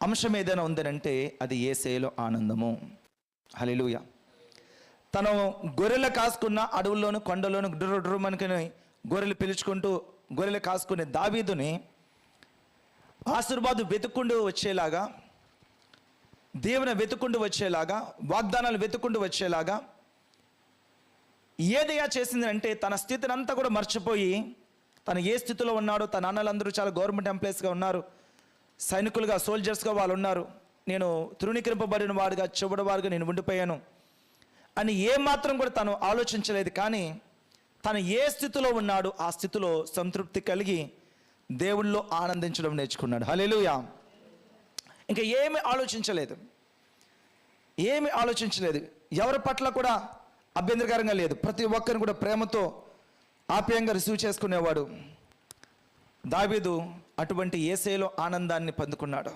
అంశం ఏదైనా ఉందనంటే అది యేసయ్యలో ఆనందము. హల్లెలూయా. తను గొర్రెలు కాసుకున్న అడవుల్లోను కొండలోను డుర్రుమనుకుని గొర్రెలు పిలుచుకుంటూ గొర్రెలు కాసుకునే దావీదుని ఆశీర్వాదం వెతుక్కుంటూ వచ్చేలాగా, దేవుని వెతుక్కుంటూ వచ్చేలాగా, వాగ్దానాలు వెతుక్కుంటూ వచ్చేలాగా ఏదయ్యా చేసింది అంటే తన స్థితిని అంతా కూడా మర్చిపోయి, తను ఏ స్థితిలో ఉన్నాడో, తన అన్నలందరూ చాలా గవర్నమెంట్ ఎంప్లాయీస్గా ఉన్నారు, సైనికులుగా, సోల్జర్స్గా వాళ్ళు ఉన్నారు, నేను తృణీకరింపబడిన వాడుగా, చెబుడవాడుగా నేను ఉండిపోయాను అని ఏమాత్రం కూడా తను ఆలోచించలేదు. కానీ తను ఏ స్థితిలో ఉన్నాడు ఆ స్థితిలో సంతృప్తి కలిగి దేవుళ్ళో ఆనందించడం నేర్చుకున్నాడు. హల్లెలూయా. ఇంకా ఏమి ఆలోచించలేదు, ఏమి ఆలోచించలేదు, ఎవరి పట్ల కూడా అభ్యంతరకరంగా లేదు. ప్రతి ఒక్కరిని కూడా ప్రేమతో ఆప్యాయంగా రిసీవ్ చేసుకునేవాడు. దావీదు అటువంటి యేసయ్యలో ఆనందాన్ని పొందుకున్నాడు.